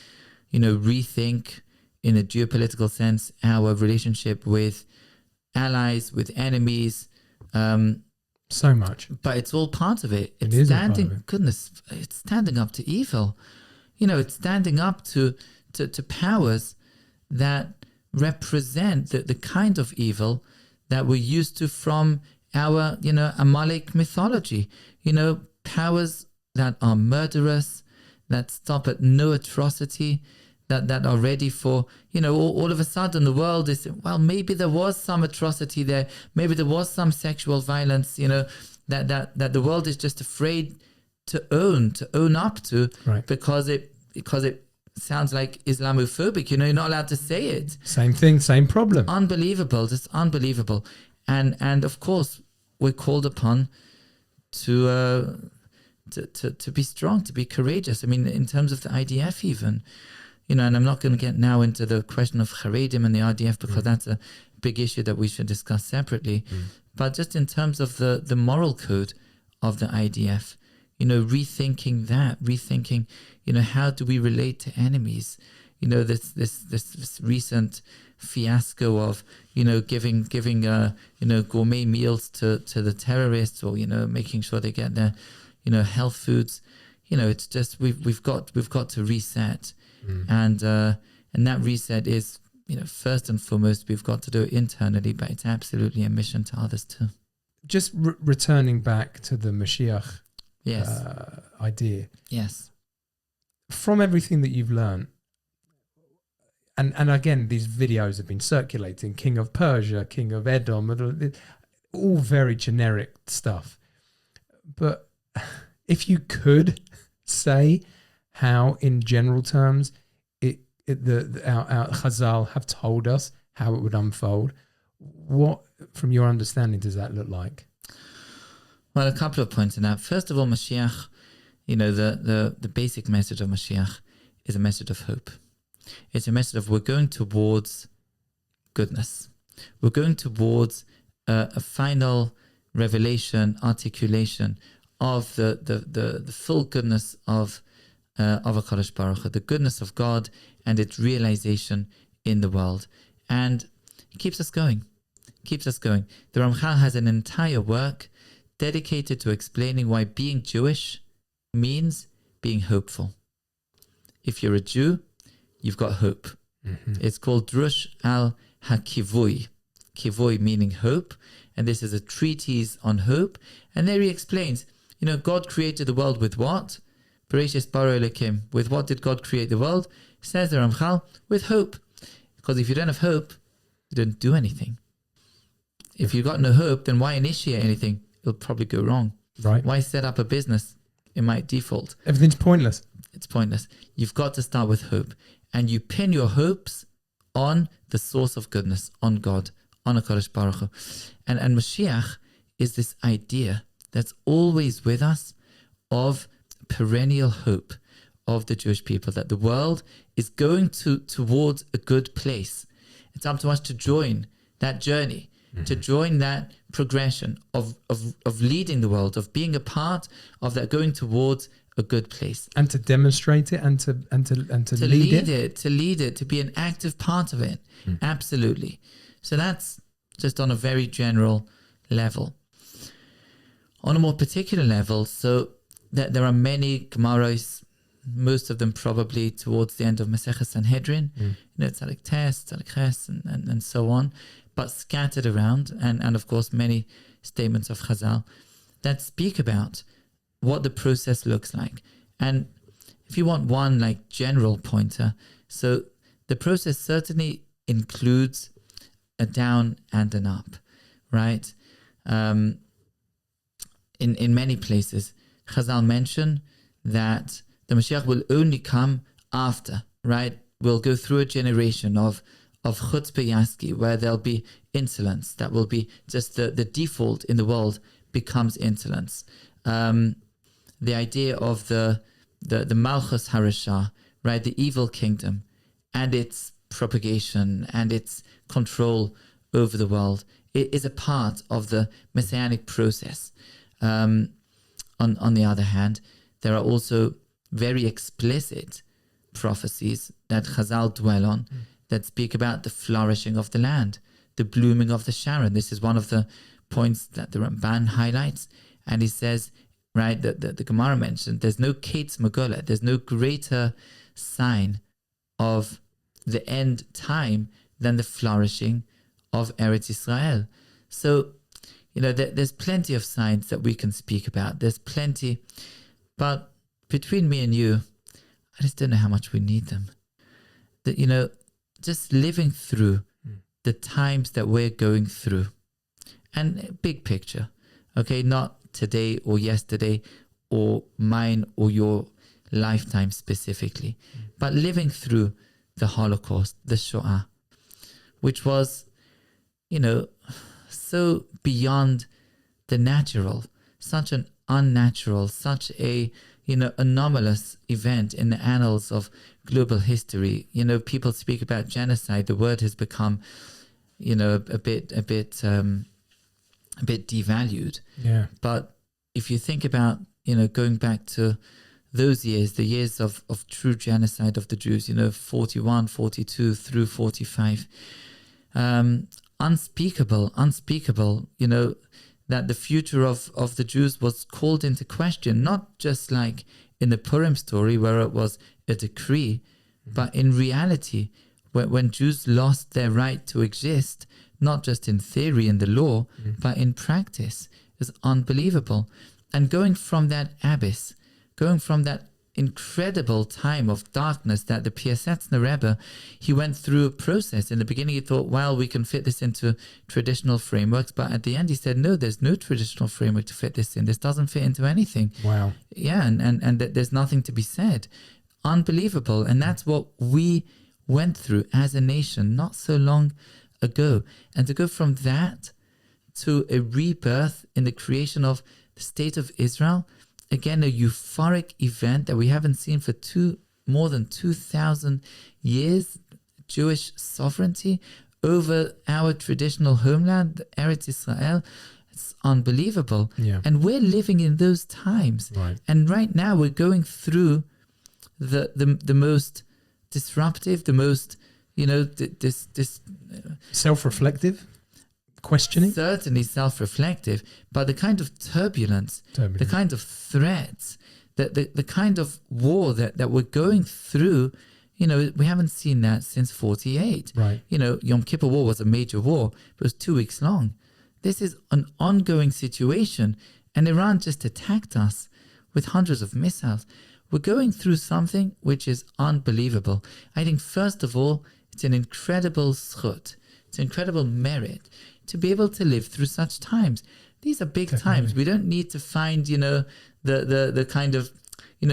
rethink, in a geopolitical sense, our relationship with allies, with enemies? So much. But it's all part of it. It's is standing, all part of it. goodness, it's standing up to evil. It's standing up to powers that represent the kind of evil that we're used to from our, Amalek mythology. Powers that are murderous, that stop at no atrocity, that are ready for, all of a sudden the world is, well, maybe there was some atrocity there, maybe there was some sexual violence, that the world is just afraid to own up to, right, because it sounds like Islamophobic, you're not allowed to say it. Same thing, same problem. Unbelievable, just unbelievable. And of course, we're called upon to be strong, to be courageous. I mean, in terms of the IDF even, and I'm not going to get now into the question of Haredim and the IDF, because that's a big issue that we should discuss separately. But just in terms of the moral code of the IDF, rethinking, how do we relate to enemies? This recent fiasco of, giving gourmet meals to the terrorists, or, making sure they get their, health foods. It's just, we've got to reset. And that reset is, first and foremost, we've got to do it internally, but it's absolutely a mission to others too. Just returning back to the Mashiach idea. Yes. From everything that you've learned, and again, these videos have been circulating, King of Persia, King of Edom, all very generic stuff. But if you could say how, in general terms, our Chazal have told us how it would unfold, what, from your understanding, does that look like? Well, a couple of points in that. First of all, Mashiach, the basic message of Mashiach is a message of hope. It's a message of, we're going towards goodness. We're going towards a final revelation, articulation of the full goodness of HaKadosh Baruch Hu, the goodness of God and its realization in the world. And it keeps us going. The Ramchal has an entire work dedicated to explaining why being Jewish means being hopeful. If you're a Jew, you've got hope. It's called Drush al HaKivui. Kivui meaning hope. And this is a treatise on hope. And there he explains, God created the world with what? Bereshis bara Elokim. With what did God create the world? Says the Ramchal, with hope. Because if you don't have hope, you don't do anything. If you've got no hope, then why initiate anything? It'll probably go wrong. Right. Why set up a business? It might default. Everything's pointless. It's pointless. You've got to start with hope. And you pin your hopes on the source of goodness, on God, on HaKadosh Baruch Hu. And Mashiach is this idea that's always with us of perennial hope of the Jewish people, that the world is going towards a good place. It's up to us to join that journey, to join that progression of leading the world, of being a part of that going towards a good place, and to demonstrate it, and to lead it, to be an active part of it. Absolutely. So that's just on a very general level. On a more particular level, so that there are many Gemaros, most of them probably towards the end of Maseches Sanhedrin, tzaddik tes, tzaddik ches, and so on, but scattered around, and of course many statements of Chazal that speak about what the process looks like. And if you want one general pointer, so the process certainly includes a down and an up, right? In many places, Chazal mention that the Mashiach will only come after, right? We'll go through a generation of 𝗪𝗪𝗪𝗪 𝗪𝗪𝗪, where there'll be insolence. That will be just the default in the world becomes insolence. The idea of the Malchus Harasha, right? The evil kingdom and its propagation and its control over the world. It is a part of the messianic process. On the other hand, there are also very explicit prophecies that Chazal dwell on that speak about the flourishing of the land, the blooming of the Sharon. This is one of the points that the Ramban highlights, and he says, right, that the Gemara mentioned, there's no 𝗘𝗄𝗄𝗵𝗀, there's no greater sign of the end time than the flourishing of Eretz Israel. So, there's plenty of signs that we can speak about. There's plenty, but between me and you, I just don't know how much we need them. That, just living through the times that we're going through, and big picture, okay, not today or yesterday or mine or your lifetime specifically, but living through the Holocaust, the Shoah, which was, so beyond the natural, such an unnatural, such a, anomalous event in the annals of global history. People speak about genocide. The word has become, a bit devalued. Yeah. But if you think about, going back to those years, the years of true genocide of the Jews, 41, 42 through 45, unspeakable, that the future of the Jews was called into question, not just like in the Purim story where it was a decree, but in reality, when Jews lost their right to exist, not just in theory in the law, but in practice, is unbelievable. And going from that abyss, going from that incredible time of darkness that the 𝗃𝗄𝗃 Rebbe, he went through a process. In the beginning he thought, well, we can fit this into traditional frameworks, but at the end he said, no, there's no traditional framework to fit this in. This doesn't fit into anything. Wow. Yeah, and there's nothing to be said. Unbelievable. And that's what we went through as a nation not so long ago. And to go from that to a rebirth in the creation of the state of Israel, again, a euphoric event that we haven't seen for more than 2,000 years, Jewish sovereignty over our traditional homeland, Eretz Israel. It's unbelievable. Yeah. And we're living in those times. Right. And right now we're going through the most disruptive, the most, this self-reflective, questioning, certainly self-reflective, but the kind of turbulence, the kind of threats, the kind of war that we're going through, we haven't seen that since 48. Right. Yom Kippur War was a major war. It was 2 weeks long. This is an ongoing situation, and Iran just attacked us with hundreds of missiles. We're going through something which is unbelievable. I think, first of all, it's an incredible 𝗧𝗛𝗘. It's an incredible merit to be able to live through such times. These are big times. We don't need to find, the kind of,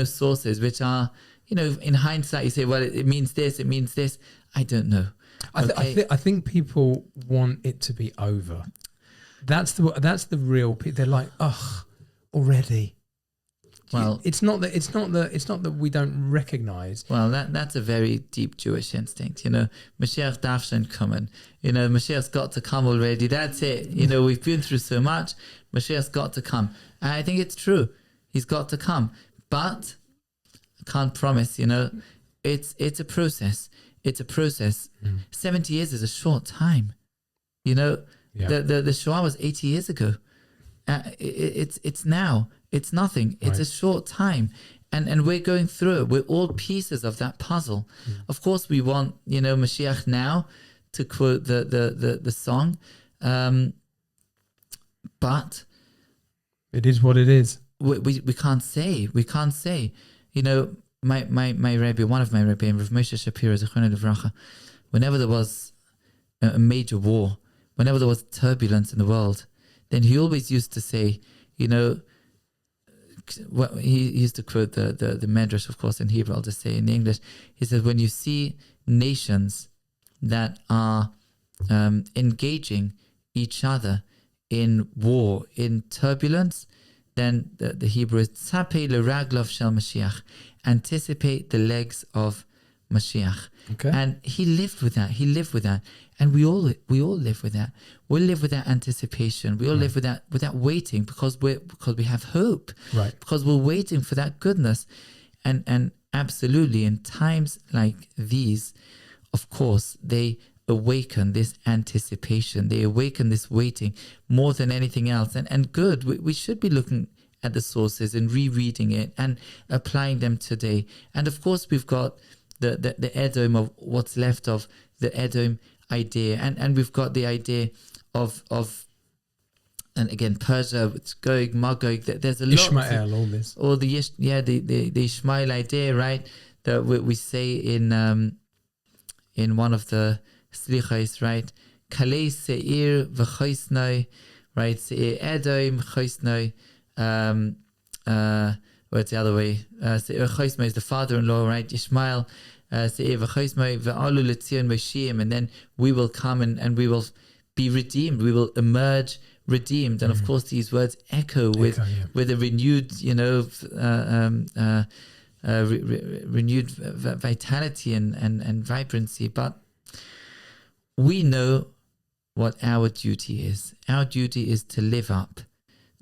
sources which are, in hindsight, you say, well, it means this, it means this. I don't know. I think people want it to be over. That's the real. They're like, ugh, already. Well, it's not that we don't recognize. Well, that's a very deep Jewish instinct. Mashiach darf schon kommen. Mashiach's got to come already. That's it. We've been through so much. Mashiach's got to come. And I think it's true. He's got to come. But I can't promise. It's a process. It's a process. 70 years is a short time. Yeah. The Shoah was 80 years ago. It's now. It's nothing. It's a short time. And we're going through it. We're all pieces of that puzzle. Of course, we want, Mashiach now, to quote the song. But it is what it is. We can't say. We can't say. My Rebbe, one of my Rebbe, Rav Moshe Shapiro, 𝗧𝗛𝗪, whenever there was a major war, whenever there was turbulence in the world, then he always used to say, well, he used to quote the Medrash, of course, in Hebrew. I'll just say in English. He says, when you see nations that are engaging each other in war, in turbulence, then the Hebrew is 𝗧𝗙𝗘 𝗪𝗔𝗪𝗪𝗧 Mashiach, anticipate the legs of Mashiach. Okay. And he lived with that. He lived with that. And we all live with that. We live with that anticipation. We all live with that waiting because we have hope. Right. Because we're waiting for that goodness. And absolutely, in times like these, of course, they awaken this anticipation. They awaken this waiting more than anything else. And good, we should be looking at the sources and rereading it and applying them today. And of course, we've got the Edom of what's left of the Edom idea, and we've got the idea of and again Persia, it's Gog, Magog. There's a lot. Ishmael, all this. Or the Ishmael idea, right? That we say in one of the slichos, right? Kalei seir v'choisnoi, right? Seir Edom choisnoi. Or it's the other way. Seir choisnoi is the father-in-law, right? Ishmael. And then we will come and we will be redeemed. We will emerge redeemed. And of course, these words echo with a renewed, renewed vitality and vibrancy. But we know what our duty is. Our duty is to live up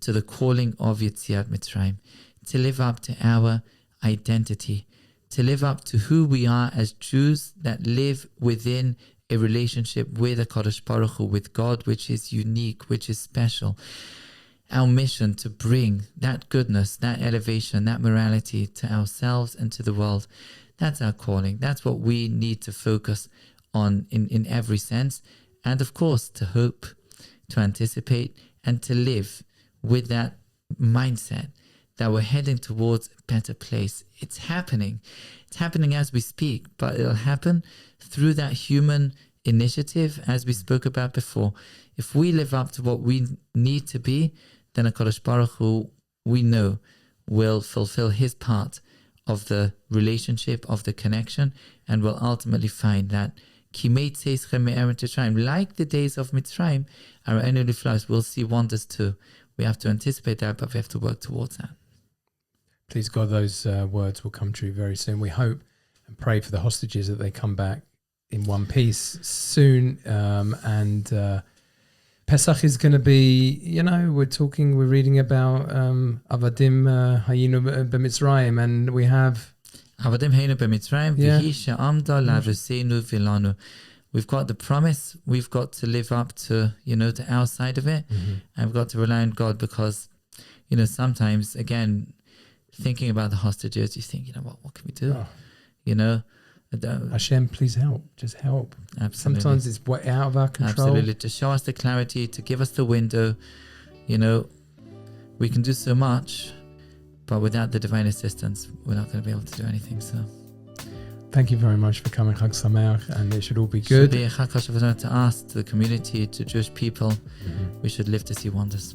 to the calling of Yetziat Mitzrayim, to live up to our identity, to live up to who we are as Jews that live within a relationship with HaKadosh Baruch Hu, with God, which is unique, which is special. Our mission to bring that goodness, that elevation, that morality to ourselves and to the world. That's our calling. That's what we need to focus on in every sense. And of course, to hope, to anticipate, and to live with that mindset that we're heading towards a better place. It's happening. It's happening as we speak, but it'll happen through that human initiative, as we spoke about before. If we live up to what we need to be, then HaKadosh Baruch Hu, we know, will fulfill his part of the relationship, of the connection, and will ultimately find that like the days of Mitzrayim, our annual flowers, we'll see wonders too. We have to anticipate that, but we have to work towards that. Please God, those words will come true very soon. We hope and pray for the hostages that they come back in one piece soon. And Pesach is going to be, we're reading about Avadim Hayinu B'Mitzrayim, and we have Avadim Hayinu B'Mitzrayim 𝗧𝗛𝗪 𝗪𝗪𝗪𝗪 v'lanu. We've got the promise. We've got to live up to, to our side of it. Mm-hmm. And we've got to rely on God because, sometimes, again, thinking about the hostages, you think, what can we do? Hashem, please help. Just help. Absolutely. Sometimes it's way out of our control. Absolutely. To show us the clarity, to give us the window. We can do so much, but without the divine assistance, we're not going to be able to do anything. So, thank you very much for coming, Chag Sameach, and it should all be good. Should be a Chag Sameach to us, to the community, to Jewish people. Mm-hmm. We should live to see wonders.